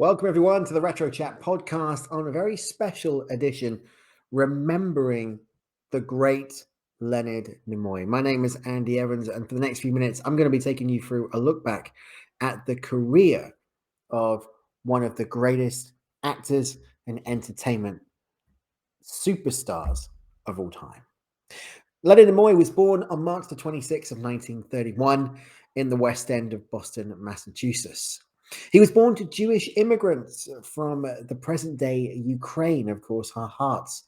Welcome, everyone, to the Retro Chat podcast on a very special edition remembering the great Leonard Nimoy. My name is Andy Evans, and for the next few minutes, I'm going to be taking you through a look back at the career of one of the greatest actors and entertainment superstars of all time. Leonard Nimoy was born on March the 26th of 1931 in the West End of Boston, Massachusetts. He was born to Jewish immigrants from the present-day Ukraine. Of course, our hearts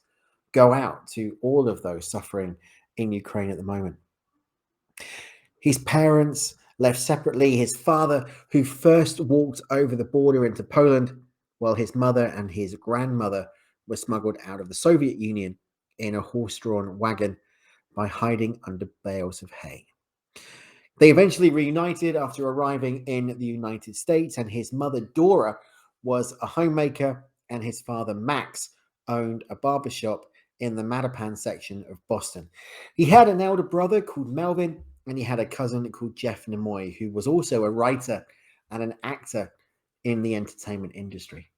go out to all of those suffering in Ukraine at the moment. His parents left separately. His father, who first walked over the border into Poland, while his mother and his grandmother were smuggled out of the Soviet Union in a horse-drawn wagon by hiding under bales of hay. They eventually reunited after arriving in the United States, and his mother, Dora, was a homemaker, and his father, Max, owned a barbershop in the Mattapan section of Boston. He had an elder brother called Melvin, and he had a cousin called Jeff Nimoy, who was also a writer and an actor in the entertainment industry.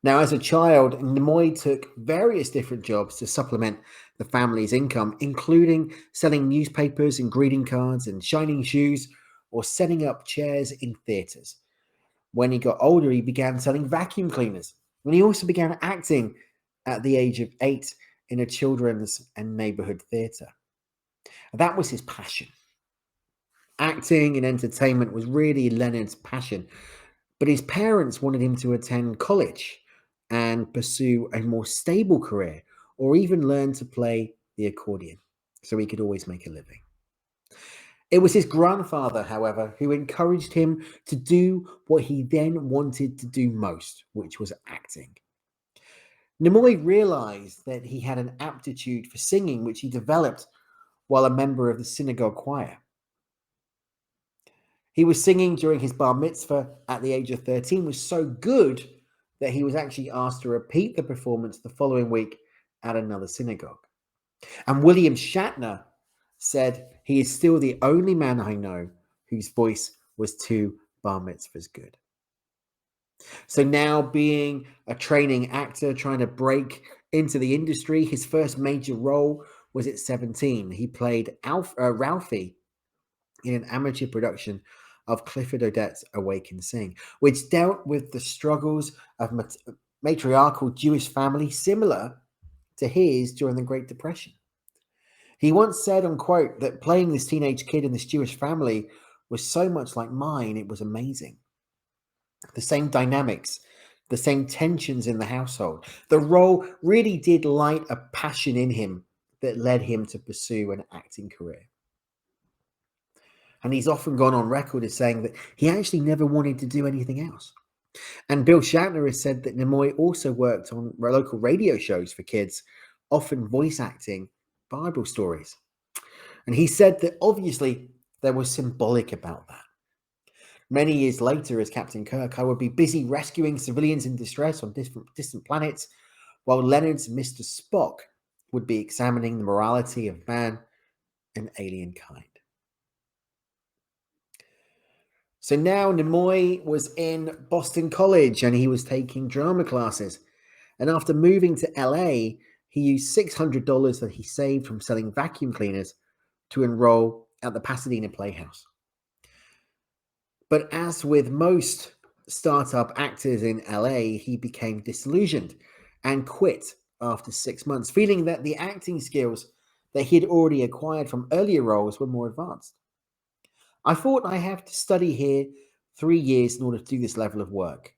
Now, as a child, Nimoy took various different jobs to supplement the family's income, including selling newspapers and greeting cards and shining shoes or setting up chairs in theaters. When he got older, he began selling vacuum cleaners, and he also began acting at the age of 8 in a children's and neighborhood theater. That was his passion. Acting and entertainment was really Leonard's passion, but his parents wanted him to attend college and pursue a more stable career, or even learn to play the accordion so he could always make a living. It was his grandfather, however, who encouraged him to do what he then wanted to do most, which was acting. Nimoy realized that he had an aptitude for singing, which he developed while a member of the synagogue choir. He was singing during his bar mitzvah at the age of 13, was so good that he was actually asked to repeat the performance the following week at another synagogue. And William Shatner said, "He is still the only man I know whose voice was 2 bar mitzvahs good." So now, being a training actor, trying to break into the industry, his first major role was at 17. He played Ralphie in an amateur production of Clifford Odets Awake and Sing, which dealt with the struggles of matriarchal Jewish families similar to his during the Great Depression. He once said, unquote, that playing this teenage kid in this Jewish family was so much like mine, it was amazing. The same dynamics, the same tensions in the household. The role really did light a passion in him that led him to pursue an acting career. And he's often gone on record as saying that he actually never wanted to do anything else. And Bill Shatner has said that Nimoy also worked on local radio shows for kids, often voice acting Bible stories. And he said that obviously there was symbolic about that. Many years later, as Captain Kirk, I would be busy rescuing civilians in distress on distant planets, while Leonard's Mr. Spock would be examining the morality of man and alien kind. So now Nimoy was in Boston College and he was taking drama classes. And after moving to LA, he used $600 that he saved from selling vacuum cleaners to enroll at the Pasadena Playhouse. But as with most startup actors in LA, he became disillusioned and quit after 6 months, feeling that the acting skills that he had already acquired from earlier roles were more advanced. I thought I have to study here 3 years in order to do this level of work,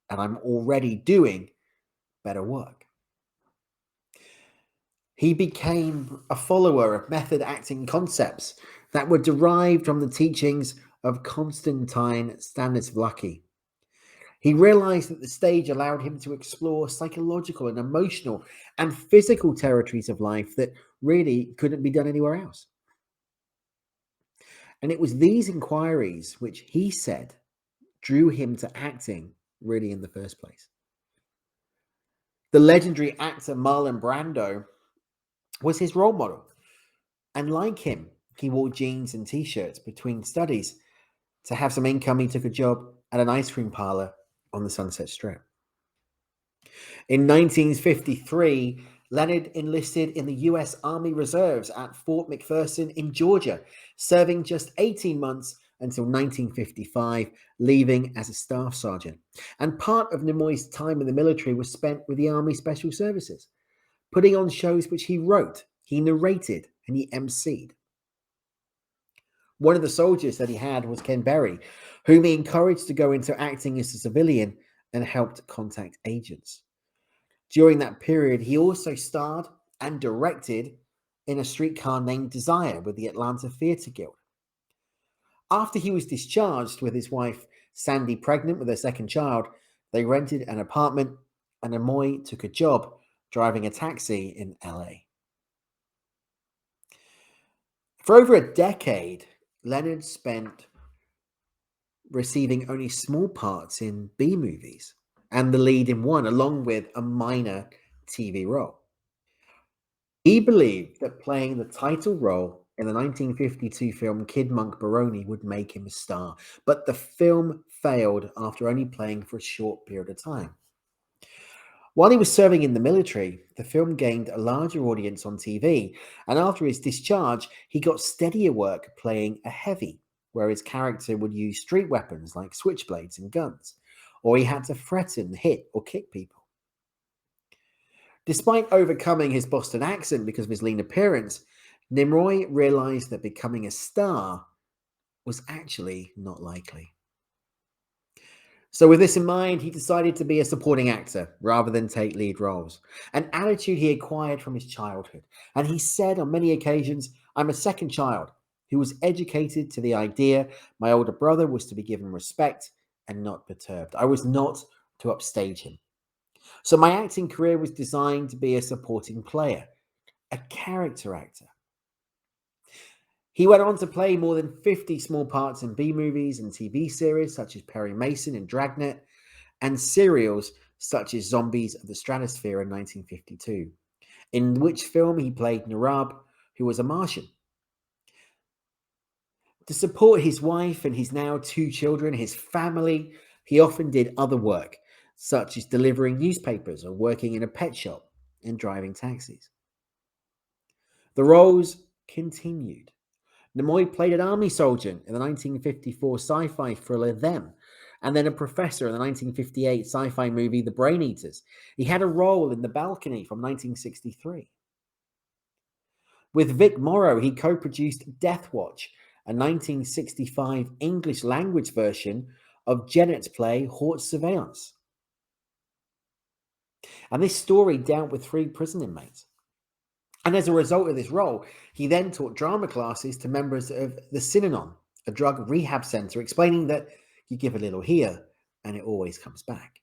and I'm already doing better work. He became a follower of method acting concepts that were derived from the teachings of Konstantin Stanislavski. He realized that the stage allowed him to explore psychological and emotional and physical territories of life that really couldn't be done anywhere else. And it was these inquiries which he said drew him to acting really in the first place. The legendary actor Marlon Brando was his role model. And like him, he wore jeans and t-shirts between studies. To have some income, he took a job at an ice cream parlor on the Sunset Strip. In 1953, Leonard enlisted in the US Army Reserves at Fort McPherson in Georgia, serving just 18 months until 1955, leaving as a staff sergeant. And part of Nimoy's time in the military was spent with the Army Special Services, putting on shows which he wrote, he narrated, and he emceed. One of the soldiers that he had was Ken Berry, whom he encouraged to go into acting as a civilian and helped contact agents. During that period, he also starred and directed in A Streetcar Named Desire with the Atlanta Theatre Guild. After he was discharged with his wife Sandy pregnant with their second child, they rented an apartment and Nimoy took a job driving a taxi in LA. For over a decade, Leonard spent receiving only small parts in B movies and the lead in one, along with a minor TV role. He believed that playing the title role in the 1952 film Kid Monk Baroni would make him a star, but the film failed after only playing for a short period of time. While he was serving in the military, the film gained a larger audience on TV, and after his discharge, he got steadier work playing a heavy, where his character would use street weapons like switchblades and guns, or he had to threaten, hit, or kick people. Despite overcoming his Boston accent because of his lean appearance, Nimoy realized that becoming a star was actually not likely. So with this in mind, he decided to be a supporting actor rather than take lead roles, an attitude he acquired from his childhood. And he said on many occasions, "I'm a second child who was educated to the idea my older brother was to be given respect and not perturbed. I was not to upstage him. So my acting career was designed to be a supporting player, a character actor." He went on to play more than 50 small parts in B movies and TV series such as Perry Mason and Dragnet, and serials such as Zombies of the Stratosphere in 1952, in which film he played Narab, who was a Martian. To support his wife and his now 2 children, his family, he often did other work, such as delivering newspapers or working in a pet shop and driving taxis. The roles continued. Nimoy played an army soldier in the 1954 sci-fi thriller Them, and then a professor in the 1958 sci-fi movie The Brain Eaters. He had a role in The Balcony from 1963. With Vic Morrow, he co-produced Death Watch, a 1965 English language version of Gennett's play Haute Surveillance. And this story dealt with 3 prison inmates. And as a result of this role, he then taught drama classes to members of the Synanon, a drug rehab center, explaining that you give a little here and it always comes back.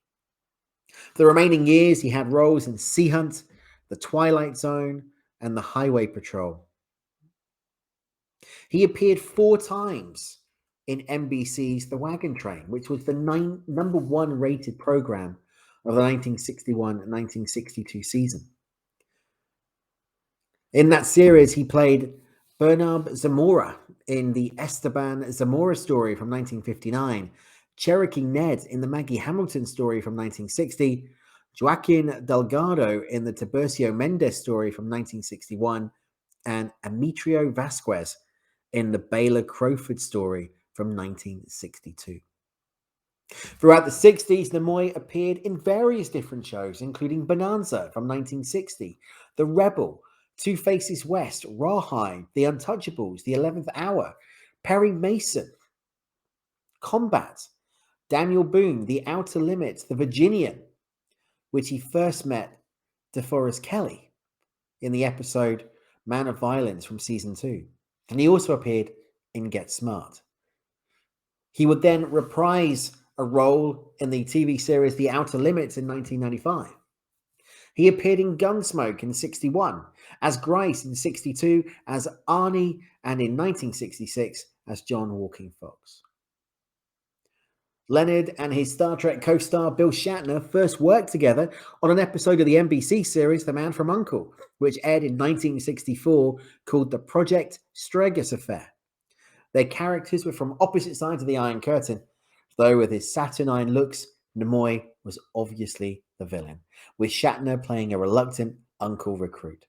For the remaining years, he had roles in Sea Hunt, The Twilight Zone, and The Highway Patrol. He appeared 4 times in NBC's The Wagon Train, which was the number 1 rated program of the 1961 and 1962 season. In that series, he played Bernard Zamora in the Esteban Zamora story from 1959, Cherokee Ned in the Maggie Hamilton story from 1960, Joaquin Delgado in the Tiburcio Mendez story from 1961, and Ametrio Vasquez in the Baylor Crowford story from 1962. Throughout the 60s, Nimoy appeared in various different shows, including Bonanza from 1960, The Rebel, Two Faces West, Rawhide, The Untouchables, The 11th Hour, Perry Mason, Combat, Daniel Boone, The Outer Limits, The Virginian, which he first met DeForest Kelley in the episode Man of Violence from season 2. And he also appeared in Get Smart. He would then reprise a role in the TV series The Outer Limits in 1995. He appeared in Gunsmoke in 61, as Grice in 62, as Arnie, and in 1966 as John Walking Fox. Leonard and his Star Trek co-star Bill Shatner first worked together on an episode of the NBC series The Man from U.N.C.L.E., which aired in 1964, called The Project Stregus Affair. Their characters were from opposite sides of the Iron Curtain, though with his saturnine looks, Nimoy was obviously the villain, with Shatner playing a reluctant uncle recruit.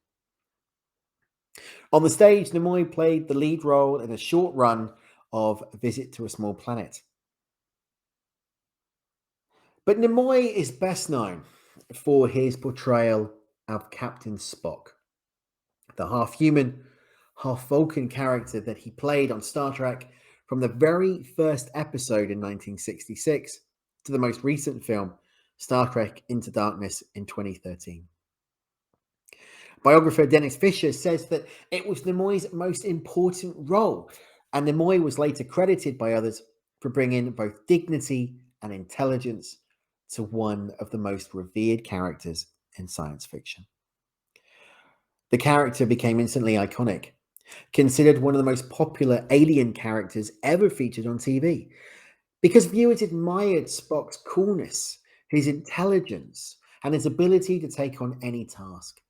On the stage, Nimoy played the lead role in a short run of Visit to a Small Planet. But Nimoy is best known for his portrayal of Captain Spock, the half human, half Vulcan character that he played on Star Trek from the very first episode in 1966 to the most recent film, Star Trek Into Darkness, in 2013. Biographer Dennis Fisher says that it was Nimoy's most important role, and Nimoy was later credited by others for bringing both dignity and intelligence to one of the most revered characters in science fiction. The character became instantly iconic, considered one of the most popular alien characters ever featured on TV, because viewers admired Spock's coolness, his intelligence, and his ability to take on any task.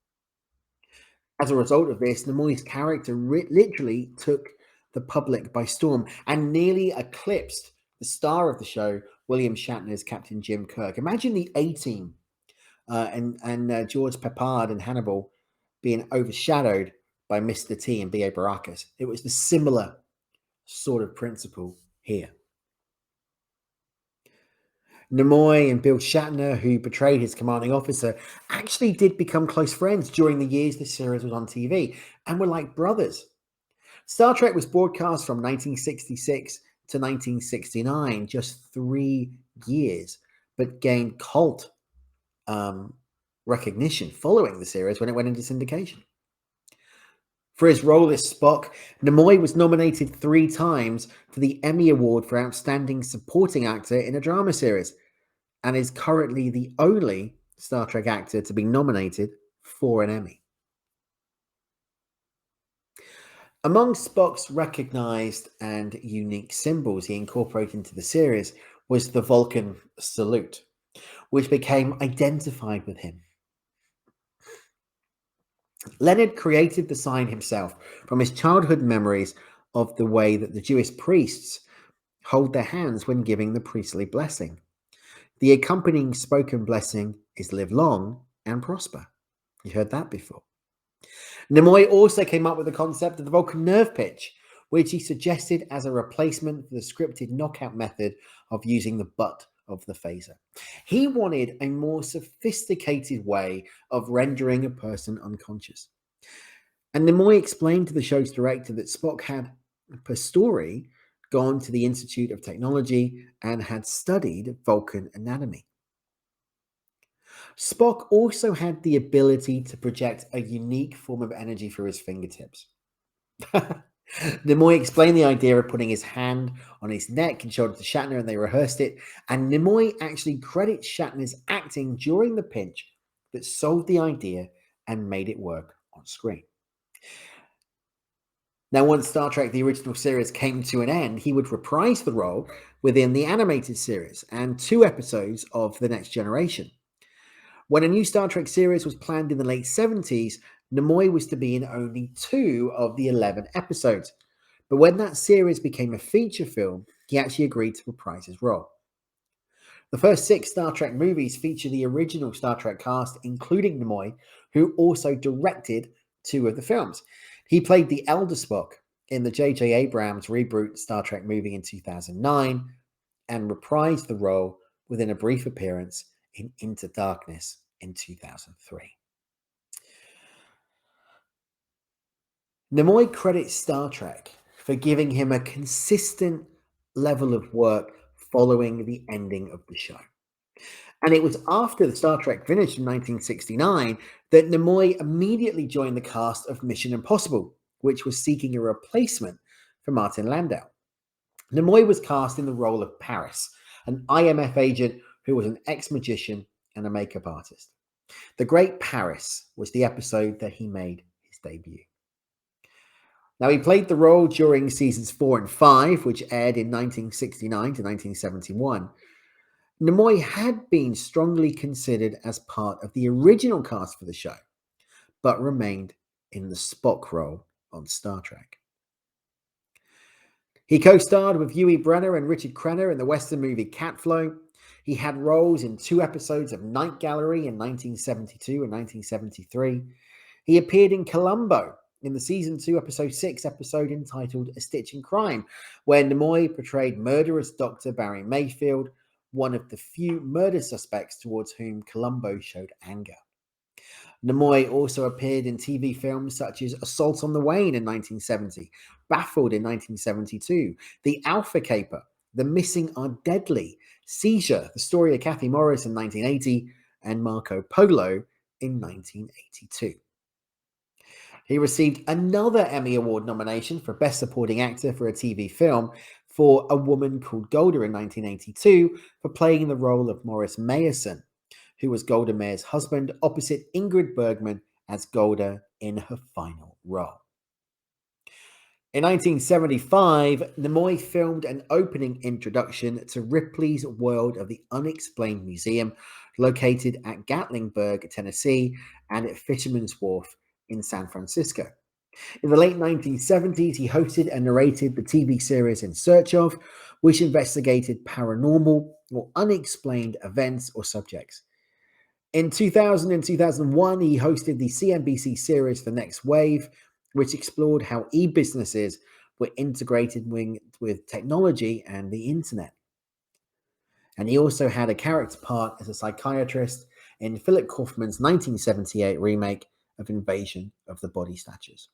As a result of this, Nimoy's character literally took the public by storm and nearly eclipsed the star of the show, William Shatner's Captain Jim Kirk. Imagine the A-Team and George Peppard and Hannibal being overshadowed by Mr. T and B.A. Baracus. It was the similar sort of principle here. Nimoy and Bill Shatner, who portrayed his commanding officer, actually did become close friends during the years the series was on TV and were like brothers. Star Trek was broadcast from 1966 to 1969, just 3 years, but gained cult recognition following the series when it went into syndication. For his role as Spock, Nimoy was nominated 3 times for the Emmy Award for Outstanding Supporting Actor in a Drama Series, and is currently the only Star Trek actor to be nominated for an Emmy. Among Spock's recognized and unique symbols he incorporated into the series was the Vulcan salute, which became identified with him. Leonard created the sign himself from his childhood memories of the way that the Jewish priests hold their hands when giving the priestly blessing. The accompanying spoken blessing is live long and prosper. You heard that before. Nimoy also came up with the concept of the Vulcan nerve pitch, which he suggested as a replacement for the scripted knockout method of using the butt of the phaser. He wanted a more sophisticated way of rendering a person unconscious. And Nimoy explained to the show's director that Spock had, per story, gone to the Institute of Technology and had studied Vulcan anatomy. Spock also had the ability to project a unique form of energy through his fingertips. Nimoy explained the idea of putting his hand on his neck and showed it to Shatner, and they rehearsed it. And Nimoy actually credits Shatner's acting during the pinch that sold the idea and made it work on screen. Now, once Star Trek, the original series, came to an end, he would reprise the role within the animated series and 2 episodes of The Next Generation. When a new Star Trek series was planned in the late 70s, Nimoy was to be in only 2 of the 11 episodes. But when that series became a feature film, he actually agreed to reprise his role. The first 6 Star Trek movies feature the original Star Trek cast, including Nimoy, who also directed 2 of the films. He played the elder Spock in the J.J. Abrams reboot Star Trek movie in 2009 and reprised the role within a brief appearance in Into Darkness in 2003. Nimoy credits Star Trek for giving him a consistent level of work following the ending of the show. And it was after the Star Trek finished in 1969 that Nimoy immediately joined the cast of Mission Impossible, which was seeking a replacement for Martin Landau. Nimoy was cast in the role of Paris, an IMF agent who was an ex-magician and a makeup artist. The Great Paris was the episode that he made his debut. Now, he played the role during seasons 4 and 5, which aired in 1969 to 1971. Nimoy had been strongly considered as part of the original cast for the show, but remained in the Spock role on Star Trek. He co-starred with Yul Brynner and Richard Crenna in the Western movie Catflow. He had roles in 2 episodes of Night Gallery in 1972 and 1973. He appeared in Columbo in the season 2, episode 6 episode entitled A Stitch in Crime, where Nimoy portrayed murderous Dr. Barry Mayfield, one of the few murder suspects towards whom Columbo showed anger. Nimoy also appeared in TV films such as Assault on the Wayne in 1970, Baffled in 1972, The Alpha Caper, The Missing Are Deadly, Seizure, The Story of Kathy Morris in 1980, and Marco Polo in 1982. He received another Emmy Award nomination for Best Supporting Actor for a TV film for A Woman Called Golda in 1982 for playing the role of Morris Meyerson, who was Golda Meir's husband, opposite Ingrid Bergman as Golda in her final role. In 1975, Nimoy filmed an opening introduction to Ripley's World of the Unexplained Museum, located at Gatlinburg, Tennessee, and at Fisherman's Wharf in San Francisco. In the late 1970s, he hosted and narrated the TV series In Search Of, which investigated paranormal or unexplained events or subjects. In 2000 and 2001, he hosted the CNBC series The Next Wave, which explored how e-businesses were integrated with technology and the internet. And he also had a character part as a psychiatrist in Philip Kaufman's 1978 remake of Invasion of the Body Snatchers.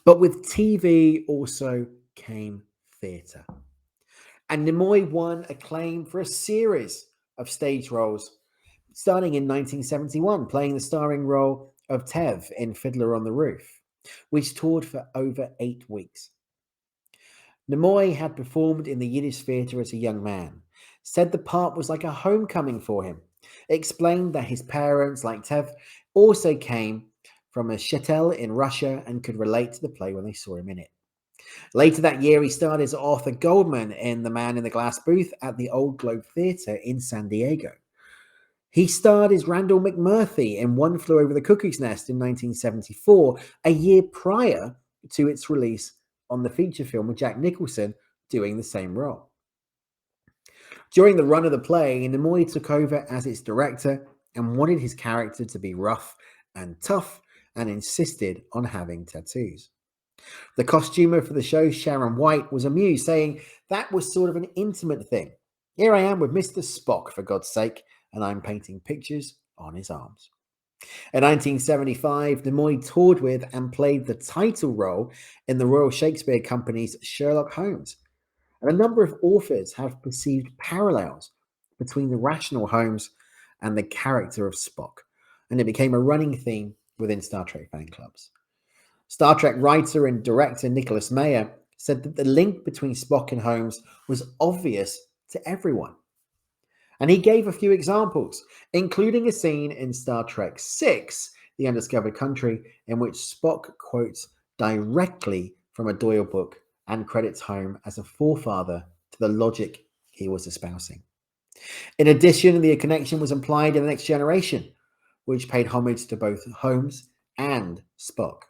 But with TV also came theatre. And Nimoy won acclaim for a series of stage roles, starting in 1971, playing the starring role of Tev in Fiddler on the Roof, which toured for over 8 weeks. Nimoy had performed in the Yiddish theatre as a young man, said the part was like a homecoming for him, explained that his parents, like Tev, also came from a shtetl in Russia and could relate to the play when they saw him in it. Later that year, he starred as Arthur Goldman in The Man in the Glass Booth at the Old Globe Theatre in San Diego. He starred as Randall McMurphy in One Flew Over the Cuckoo's Nest in 1974, a year prior to its release on the feature film with Jack Nicholson doing the same role. During the run of the play, Nimoy took over as its director and wanted his character to be rough and tough and insisted on having tattoos. The costumer for the show, Sharon White, was amused, saying that was sort of an intimate thing. Here I am with Mr. Spock, for God's sake, and I'm painting pictures on his arms. In 1975, Nimoy toured with and played the title role in the Royal Shakespeare Company's Sherlock Holmes. And a number of authors have perceived parallels between the rational Holmes and the character of Spock, and it became a running theme within Star Trek fan clubs. Star Trek writer and director Nicholas Meyer said that the link between Spock and Holmes was obvious to everyone. And he gave a few examples, including a scene in Star Trek VI, The Undiscovered Country, in which Spock quotes directly from a Doyle book and credits Holmes as a forefather to the logic he was espousing. In addition, the connection was implied in The Next Generation, which paid homage to both Holmes and Spock.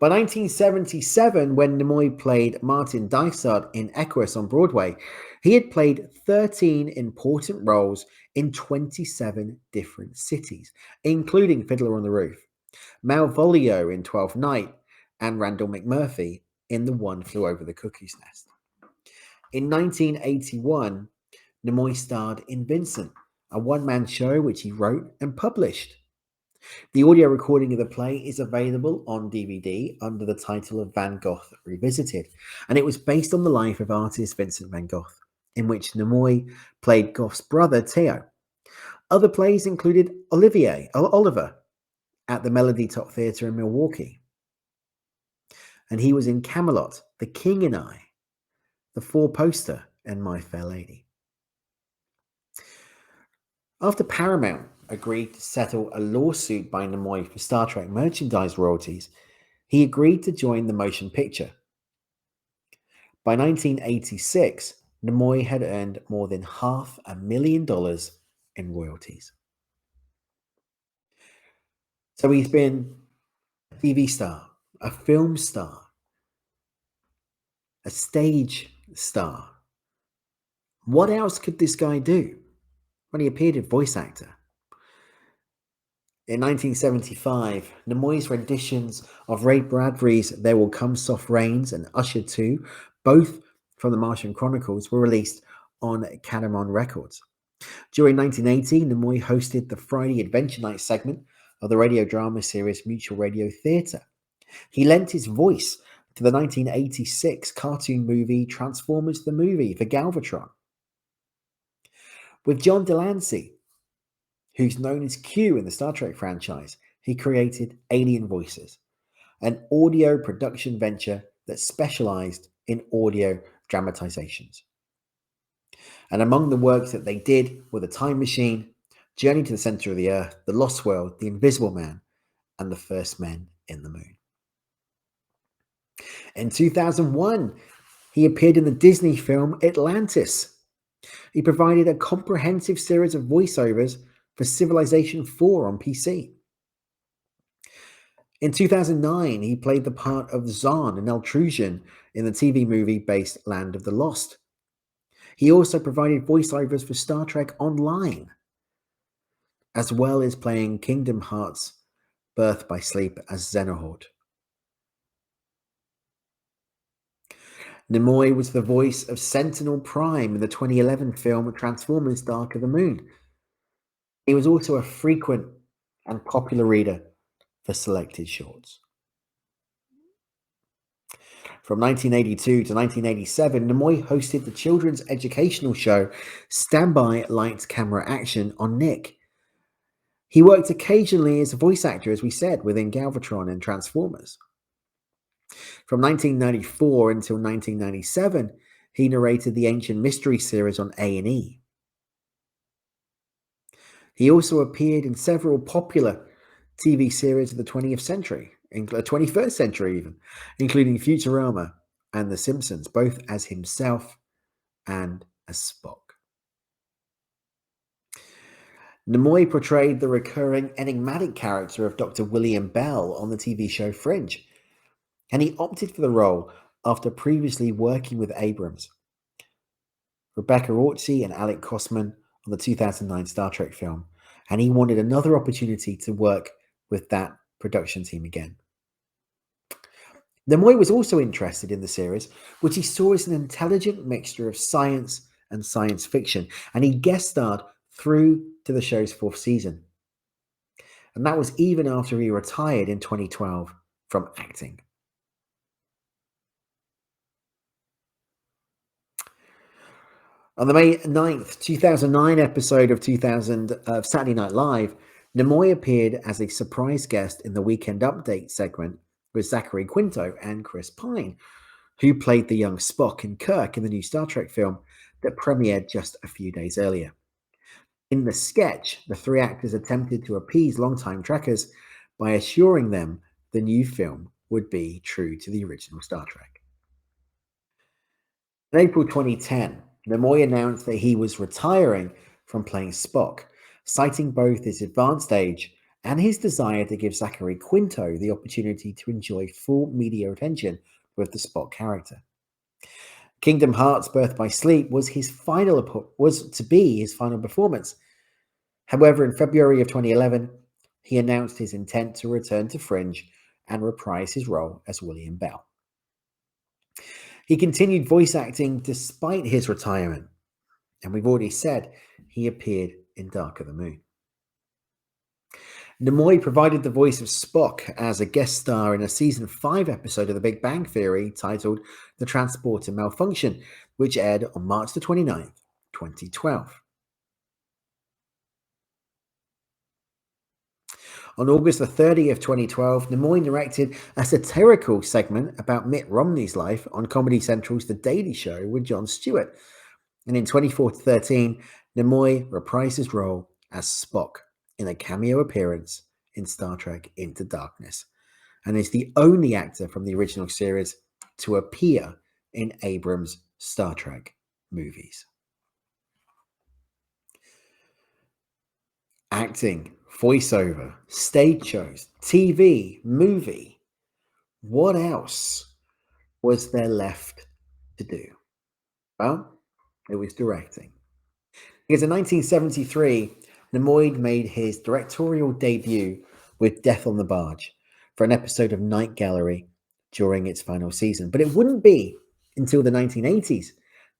By 1977, when Nimoy played Martin Dysart in Equus on Broadway, he had played 13 important roles in 27 different cities, including Fiddler on the Roof, Malvolio in 12th Night, and Randall McMurphy in The One Flew Over the Cuckoo's Nest. In 1981, Nimoy starred in Vincent, a one-man show which he wrote and published. The audio recording of the play is available on DVD under the title of Van Gogh Revisited, and it was based on the life of artist Vincent van Gogh, in which Nimoy played Gogh's brother Theo. Other plays included Oliver at the Melody Top Theatre in Milwaukee, and he was in Camelot, The King and I, The Four Poster, and My Fair Lady. After Paramount agreed to settle a lawsuit by Nimoy for Star Trek merchandise royalties, he agreed to join the motion picture. By 1986, Nimoy had earned more than $500,000 in royalties. So he's been a TV star, a film star, a stage star, What else could this guy do? Well, he appeared in voice actor. In 1975, Nimoy's renditions of Ray Bradbury's There Will Come Soft Rains and Usher 2, both from the Martian Chronicles, were released on Catamon Records. During 1980, Nimoy hosted the Friday Adventure Night segment of the radio drama series Mutual Radio Theatre. He lent his voice to the 1986 cartoon movie Transformers the Movie for Galvatron. With John Delancey, who's known as Q in the Star Trek franchise, he created Alien Voices, an audio production venture that specialized in audio dramatizations. And among the works that they did were The Time Machine, Journey to the Center of the Earth, The Lost World, The Invisible Man, and The First Men in the Moon. In 2001, he appeared in the Disney film Atlantis. He provided a comprehensive series of voiceovers for Civilization 4 on PC. In 2009, he played the part of Zahn in Eltrusion in the TV movie based Land of the Lost. He also provided voiceovers for Star Trek Online, as well as playing Kingdom Hearts Birth by Sleep as Xenohort. Nimoy was the voice of Sentinel Prime in the 2011 film Transformers Dark of the Moon. He was also a frequent and popular reader for selected shorts. From 1982 to 1987, Nimoy hosted the children's educational show Standby Lights Camera Action on Nick. He worked occasionally as a voice actor, as we said, within Galvatron and Transformers. From 1994 until 1997, he narrated the Ancient Mystery series on A&E. He also appeared in several popular TV series of the 20th century, 21st century even, including Futurama and The Simpsons, both as himself and as Spock. Nimoy portrayed the recurring enigmatic character of Dr. William Bell on the TV show Fringe, and he opted for the role after previously working with Abrams, Rebecca Orci, and Alec Kosman on the 2009 Star Trek film, and he wanted another opportunity to work with that production team again. Nimoy was also interested in the series, which he saw as an intelligent mixture of science and science fiction, and he guest starred through to the show's 4th season. And that was even after he retired in 2012 from acting. On the May 9th, 2009 episode of Saturday Night Live, Nimoy appeared as a surprise guest in the Weekend Update segment with Zachary Quinto and Chris Pine, who played the young Spock and Kirk in the new Star Trek film that premiered just a few days earlier. In the sketch, the three actors attempted to appease longtime Trekkers by assuring them the new film would be true to the original Star Trek. In April 2010, Nimoy announced that he was retiring from playing Spock, citing both his advanced age and his desire to give Zachary Quinto the opportunity to enjoy full media attention with the Spock character. Kingdom Hearts Birth by Sleep was to be his final performance. However, in February of 2011, he announced his intent to return to Fringe and reprise his role as William Bell. He continued voice acting despite his retirement, and we've already said he appeared in Dark of the Moon. Nimoy provided the voice of Spock as a guest star in a season 5 episode of The Big Bang Theory titled The Transporter Malfunction, which aired on March the 29th, 2012. On August the 30th, 2012, Nimoy directed a satirical segment about Mitt Romney's life on Comedy Central's The Daily Show with Jon Stewart. And in 2013, Nimoy reprised his role as Spock in a cameo appearance in Star Trek Into Darkness, and is the only actor from the original series to appear in Abrams' Star Trek movies. Acting, voiceover, stage shows, TV, movie. What else was there left to do? Well, It was directing. Because in 1973, Nimoy made his directorial debut with Death on the Barge for an episode of Night Gallery during its final season. But it wouldn't be until the 1980s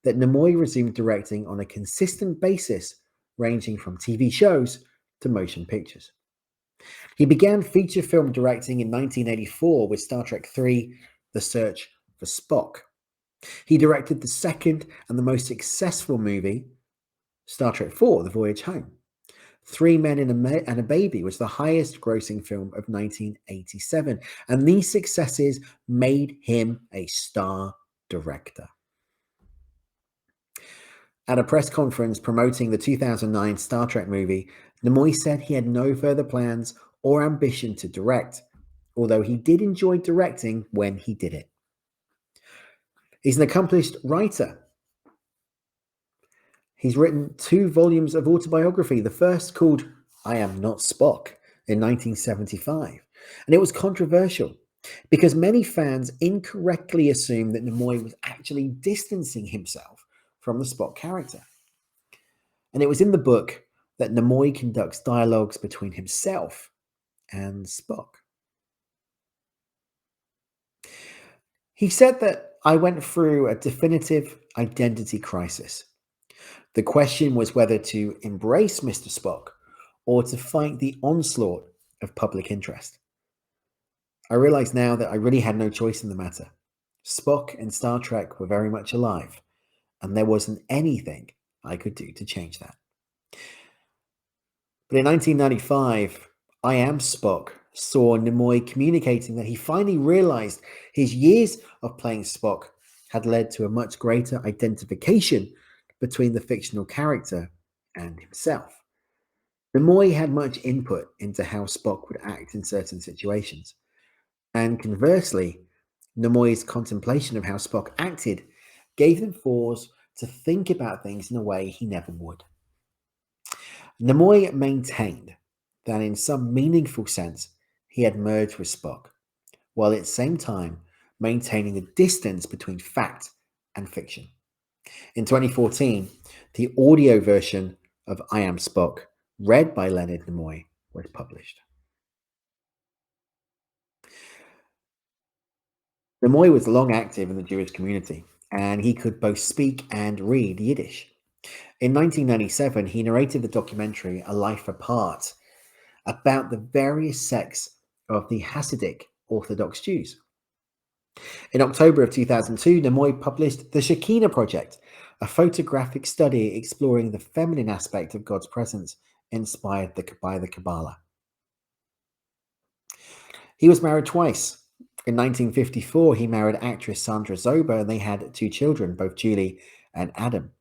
that Nimoy resumed directing on a consistent basis, ranging from TV shows to motion pictures. He began feature film directing in 1984 with Star Trek III: The Search for Spock. He directed the second and the most successful movie, Star Trek IV: The Voyage Home. Three Men and a Baby was the highest grossing film of 1987, and these successes made him a star director. At a press conference promoting the 2009 Star Trek movie, Nimoy said he had no further plans or ambition to direct, although he did enjoy directing when he did it. He's an accomplished writer. He's written 2 volumes of autobiography, the first called I Am Not Spock in 1975. And it was controversial because many fans incorrectly assumed that Nimoy was actually distancing himself from the Spock character. And it was in the book that Nimoy conducts dialogues between himself and Spock. He said that I went through a definitive identity crisis. The question was whether to embrace Mr. Spock or to fight the onslaught of public interest. I realize now that I really had no choice in the matter. Spock and Star Trek were very much alive, and there wasn't anything I could do to change that. But in 1995, I Am Spock saw Nimoy communicating that he finally realized his years of playing Spock had led to a much greater identification between the fictional character and himself. Nimoy had much input into how Spock would act in certain situations. And conversely, Nimoy's contemplation of how Spock acted gave him pause to think about things in a way he never would. Nimoy maintained that in some meaningful sense he had merged with Spock, while at the same time maintaining the distance between fact and fiction. In 2014, the audio version of I Am Spock, read by Leonard Nimoy, was published. Nimoy was long active in the Jewish community, and he could both speak and read Yiddish. In 1997, he narrated the documentary A Life Apart about the various sects of the Hasidic Orthodox Jews. In October of 2002, Nimoy published The Shekinah Project, a photographic study exploring the feminine aspect of God's presence inspired by the Kabbalah. He was married twice. In 1954, he married actress Sandra Zober, and they had 2 children, both Julie and Adam.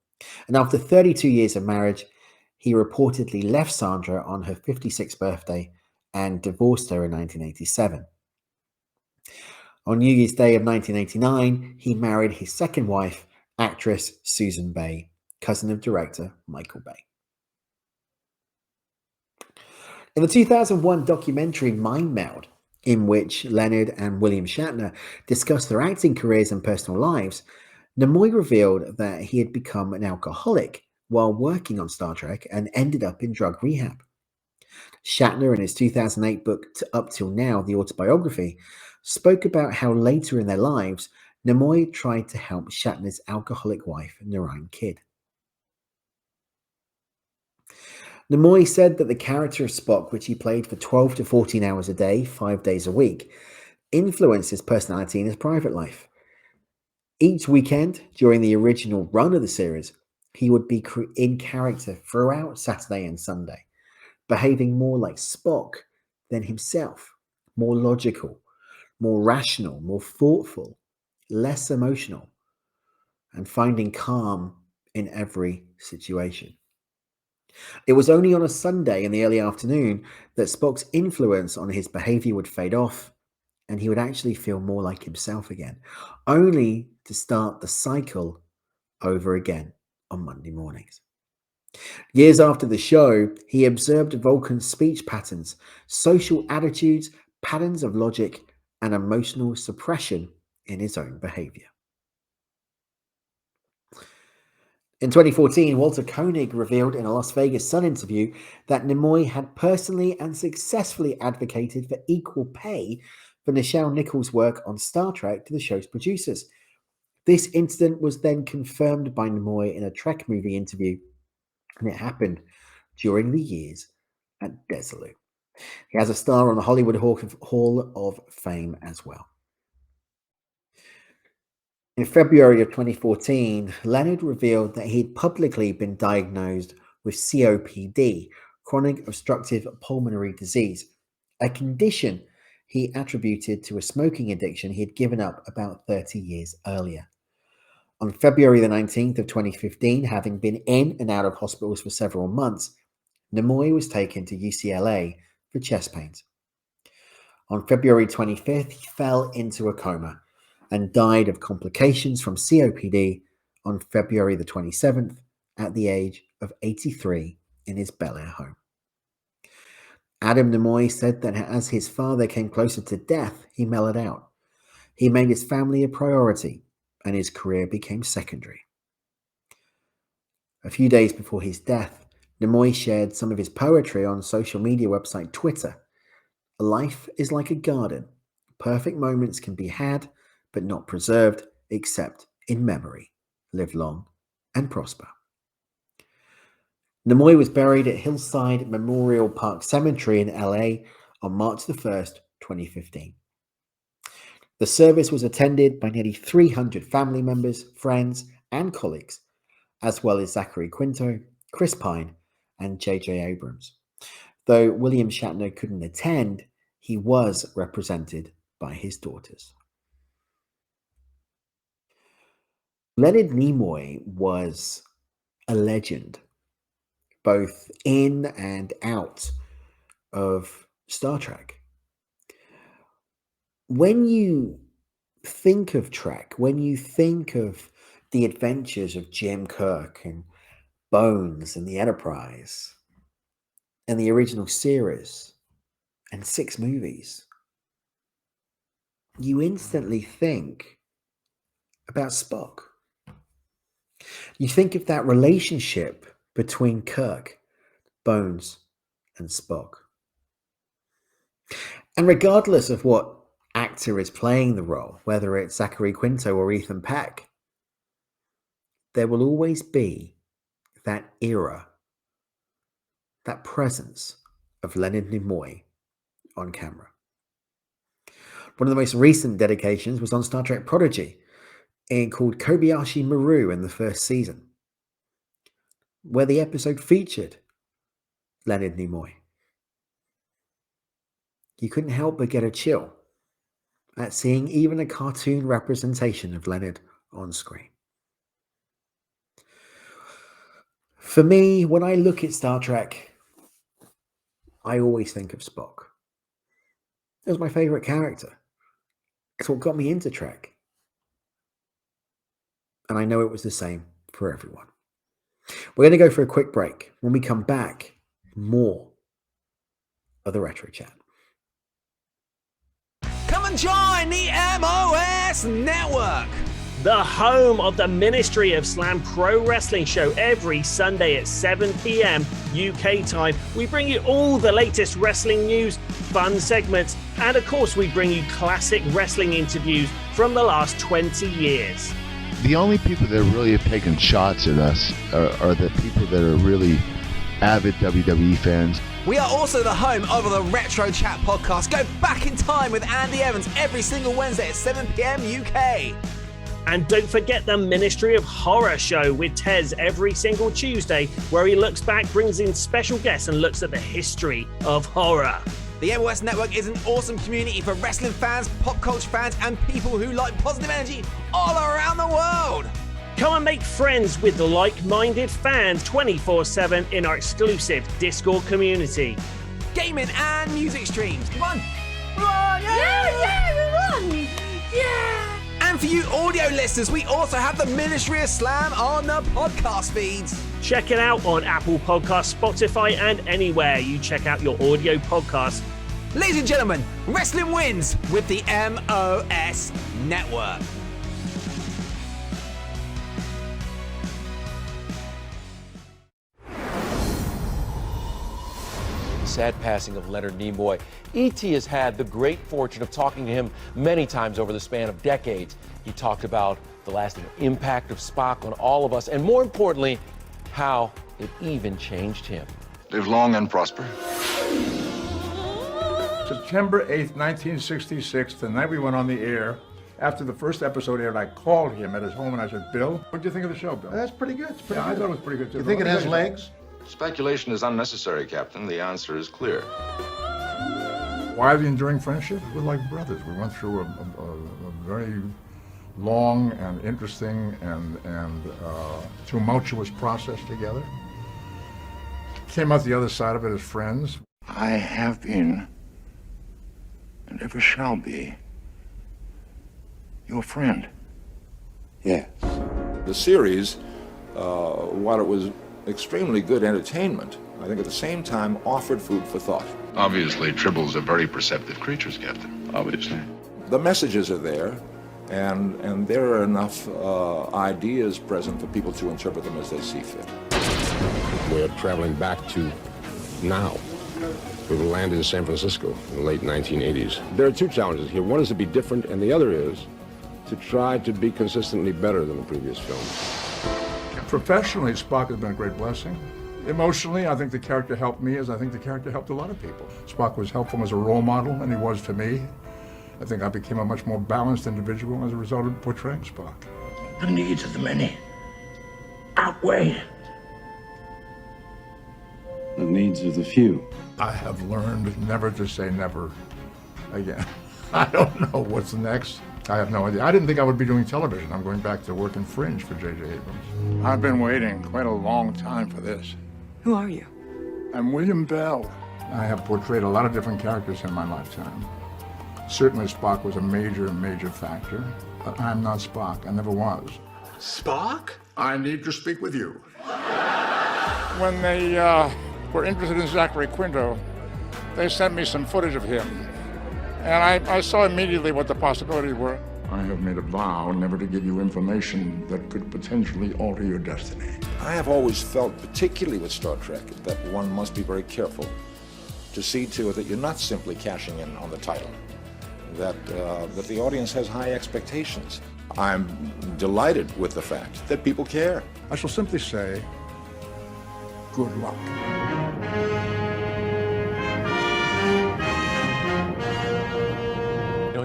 And after 32 years of marriage, he reportedly left Sandra on her 56th birthday and divorced her in 1987. On New Year's Day of 1989, he married his second wife, actress Susan Bay, cousin of director Michael Bay. In the 2001 documentary Mind Meld, in which Leonard and William Shatner discussed their acting careers and personal lives, Nimoy revealed that he had become an alcoholic while working on Star Trek and ended up in drug rehab. Shatner, in his 2008 book Up Till Now, the autobiography, spoke about how later in their lives, Nimoy tried to help Shatner's alcoholic wife, Narayan Kidd. Nimoy said that the character of Spock, which he played for 12 to 14 hours a day, 5 days a week, influenced his personality in his private life. Each weekend, during the original run of the series, he would be in character throughout Saturday and Sunday, behaving more like Spock than himself, more logical, more rational, more thoughtful, less emotional, and finding calm in every situation. It was only on a Sunday in the early afternoon that Spock's influence on his behavior would fade off, and he would actually feel more like himself again, only to start the cycle over again on Monday mornings. Years after the show, he observed Vulcan's speech patterns, social attitudes, patterns of logic, and emotional suppression in his own behavior. In 2014, Walter Koenig revealed in a Las Vegas Sun interview that Nimoy had personally and successfully advocated for equal pay for Nichelle Nichols' work on Star Trek to the show's producers. This incident was then confirmed by Nimoy in a Trek movie interview, and it happened during the years at Desilu. He has a star on the Hollywood Hall of Fame as well. In February of 2014, Leonard revealed that he'd publicly been diagnosed with COPD, chronic obstructive pulmonary disease, a condition he attributed to a smoking addiction he had given up about 30 years earlier. On February the 19th of 2015, having been in and out of hospitals for several months, Nimoy was taken to UCLA for chest pains. On February 25th, he fell into a coma and died of complications from COPD on February the 27th at the age of 83 in his Bel Air home. Adam Nimoy said that as his father came closer to death, he mellowed out. He made his family a priority, and his career became secondary. A few days before his death, Nimoy shared some of his poetry on social media website Twitter. Life is like a garden. Perfect moments can be had, but not preserved, except in memory. Live long and prosper. Nimoy was buried at Hillside Memorial Park Cemetery in LA on March the 1st, 2015. The service was attended by nearly 300 family members, friends, and colleagues, as well as Zachary Quinto, Chris Pine, and J.J. Abrams. Though William Shatner couldn't attend, he was represented by his daughters. Leonard Nimoy was a legend, both in and out of Star Trek. When you think of Trek, when you think of the adventures of Jim Kirk and Bones and the Enterprise and the original series and 6 movies, you instantly think about Spock. You think of that relationship between Kirk, Bones, and Spock. And regardless of what actor is playing the role, whether it's Zachary Quinto or Ethan Peck, there will always be that era, that presence of Leonard Nimoy on camera. One of the most recent dedications was on Star Trek Prodigy, called Kobayashi Maru in the first season, where the episode featured Leonard Nimoy. You couldn't help but get a chill at seeing even a cartoon representation of Leonard on screen. For me, when I look at Star Trek, I always think of Spock. It was my favorite character. It's what got me into Trek. And I know it was the same for everyone. We're going to go for a quick break. When we come back, more of the Retro Chat. Come and join the MOS Network, the home of the Ministry of Slam Pro Wrestling show every Sunday at 7 p.m. UK time. We bring you all the latest wrestling news, fun segments, and of course we bring you classic wrestling interviews from the last 20 years. The only people that really have taken shots at us are the people that are really avid WWE fans. We are also the home of the Retro Chat podcast. Go back in time with Andy Evans every single Wednesday at 7 p.m. UK. And don't forget the Ministry of Horror show with Tez every single Tuesday, where he looks back, brings in special guests, and looks at the history of horror. The MOS Network is an awesome community for wrestling fans, pop culture fans, and people who like positive energy all around the world. Come and make friends with like-minded fans 24/7 in our exclusive Discord community. Gaming and music streams. Come on. We won! Yeah, we won! Yeah! And for you audio listeners, we also have the Ministry of Slam on the podcast feeds. Check it out on Apple Podcasts, Spotify, and anywhere you check out your audio podcast. Ladies and gentlemen, wrestling wins with the MOS Network. sad passing of Leonard Nimoy. E.T. has had the great fortune of talking to him many times over the span of decades. He talked about the lasting impact of Spock on all of us, and more importantly, how it even changed him. Live long and prosper. September 8th, 1966, the night we went on the air, after the first episode aired, I called him at his home and I said, Bill, what do you think of the show, Bill? That's pretty good. Good. I thought it was pretty good, too. You think it has legs? Speculation is unnecessary, Captain. The answer is clear. Why the enduring friendship? We're like brothers. We went through a very long and interesting and tumultuous process together. Came out the other side of it as friends. I have been, and ever shall be, your friend. Yes. The series, while it was extremely good entertainment, I think at the same time offered food for thought. Obviously, Tribbles are very perceptive creatures, Captain. Obviously. The messages are there, and there are enough ideas present for people to interpret them as they see fit. We're traveling back to now. We will land in San Francisco in the late 1980s. There are two challenges here. One is to be different, and the other is to try to be consistently better than the previous films. Professionally, Spock has been a great blessing. Emotionally, I think the character helped me as I think the character helped a lot of people. Spock was helpful as a role model, and he was to me. I think I became a much more balanced individual as a result of portraying Spock. The needs of the many outweigh the needs of the few. I have learned never to say never again. I don't know what's next. I have no idea. I didn't think I would be doing television. I'm going back to work in Fringe for J.J. Abrams. I've been waiting quite a long time for this. Who are you? I'm William Bell. I have portrayed a lot of different characters in my lifetime. Certainly Spock was a major factor, but I'm not Spock. I never was. Spock? I need to speak with you. When they were interested in Zachary Quinto, they sent me some footage of him. And I saw immediately what the possibilities were. I have made a vow never to give you information that could potentially alter your destiny. I have always felt, particularly with Star Trek, that one must be very careful to see to it that you're not simply cashing in on the title, that the audience has high expectations. I'm delighted with the fact that people care. I shall simply say, good luck.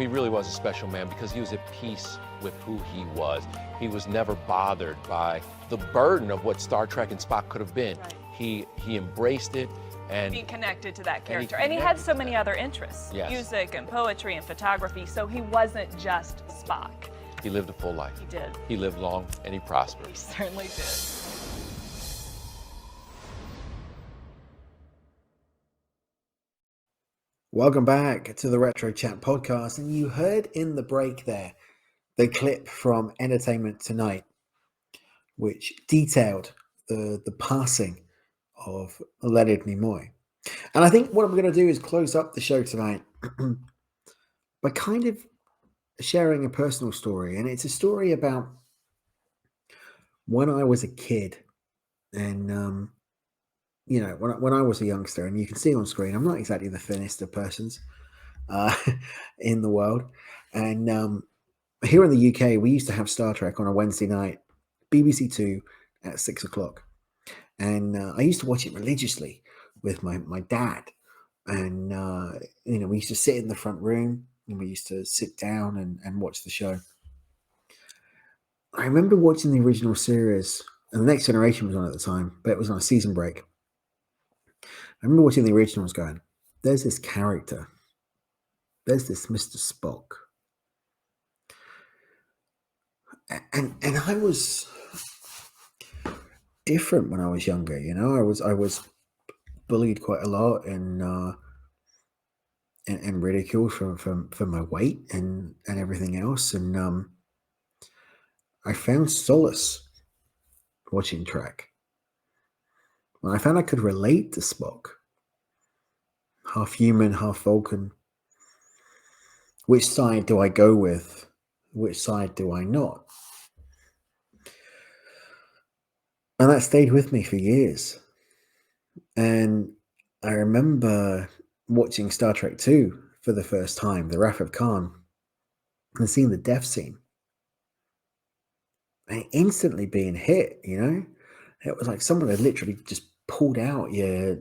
He really was a special man because he was at peace with who he was. He was never bothered by the burden of what Star Trek and Spock could have been. Right. He embraced it and he connected to that character. And he had so many other interests, yes. Music and poetry and photography, so he wasn't just Spock. He lived a full life. He did. He lived long and he prospered. He certainly did. Welcome back to the Retro Chat podcast. And you heard in the break there the clip from Entertainment Tonight, which detailed the passing of Leonard Nimoy. And I think what I'm going to do is close up the show tonight by kind of sharing a personal story. And it's a story about when I was a kid and, you know, when I was a youngster, and you can see on screen, I'm not exactly the thinnest of persons in the world. And here in the UK, we used to have Star Trek on a Wednesday night, BBC Two at 6 o'clock. And I used to watch it religiously with my dad. And, you know, we used to sit in the front room and we used to sit down and watch the show. I remember watching the original series, and The Next Generation was on at the time, but it was on a season break. I remember watching the originals going, there's this character. There's this Mr. Spock. And I was different when I was younger, you know. I was bullied quite a lot and ridiculed for my weight and everything else. And I found solace watching Trek. When I found I could relate to Spock, half human, half Vulcan. Which side do I go with? Which side do I not? And that stayed with me for years. And I remember watching Star Trek 2 for the first time, the Wrath of Khan, and seeing the death scene. And instantly being hit, you know? It was like someone had literally just pulled out your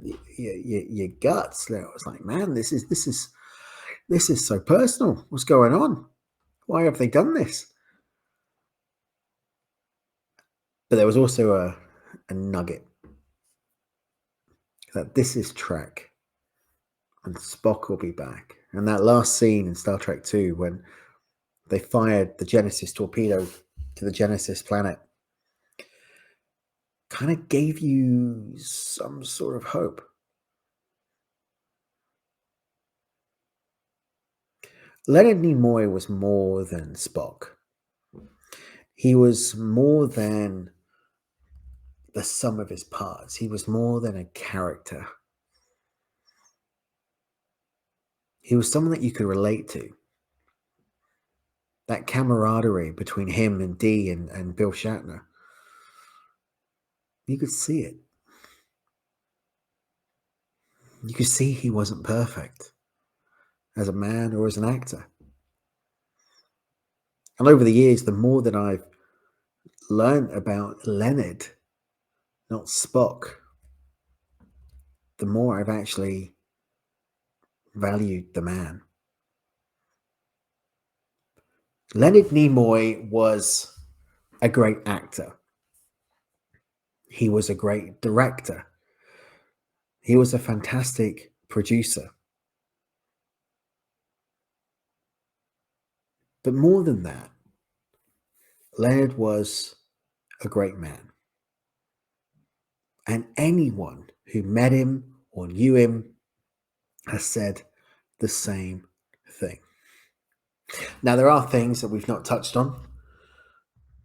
guts. It was like, man, this is so personal. What's going on? Why have they done this? But there was also a nugget that this is Trek and Spock will be back. And that last scene in Star Trek 2 when they fired the Genesis torpedo to the Genesis planet kind of gave you some sort of hope. Leonard Nimoy was more than Spock. He was more than the sum of his parts. He was more than a character. He was someone that you could relate to. That camaraderie between him and Dee and Bill Shatner. You could see it. You could see he wasn't perfect as a man or as an actor. And over the years, the more that I've learned about Leonard, not Spock, the more I've actually valued the man. Leonard Nimoy was a great actor. He was a great director. He was a fantastic producer. But more than that, Leonard was a great man. And anyone who met him or knew him has said the same thing. Now, there are things that we've not touched on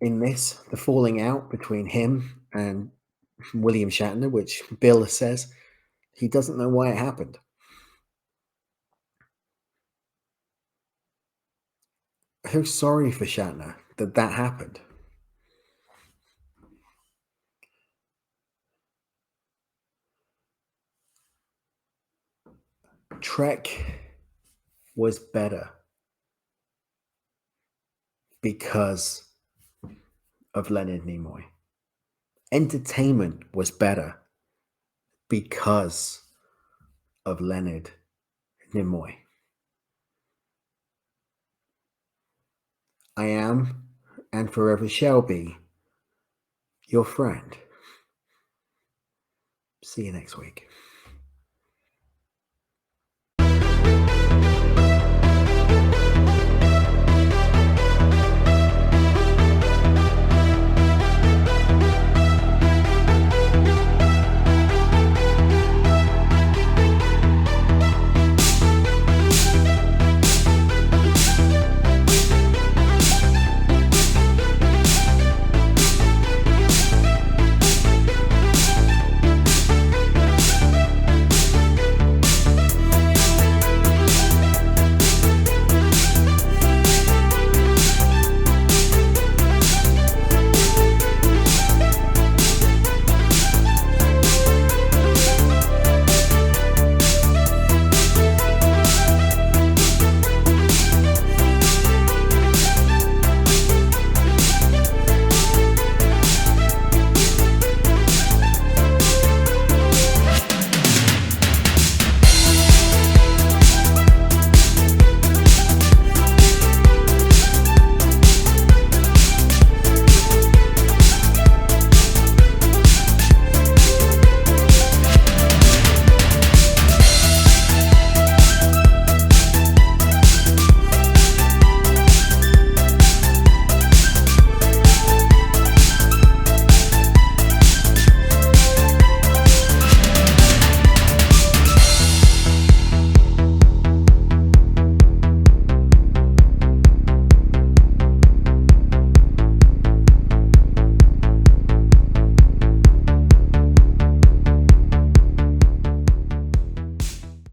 in this, the falling out between him and William Shatner, which Bill says he doesn't know why it happened. I feel sorry for Shatner that happened. Trek was better because of Leonard Nimoy. Entertainment was better because of Leonard Nimoy. I am, and forever shall be, your friend. See you next week.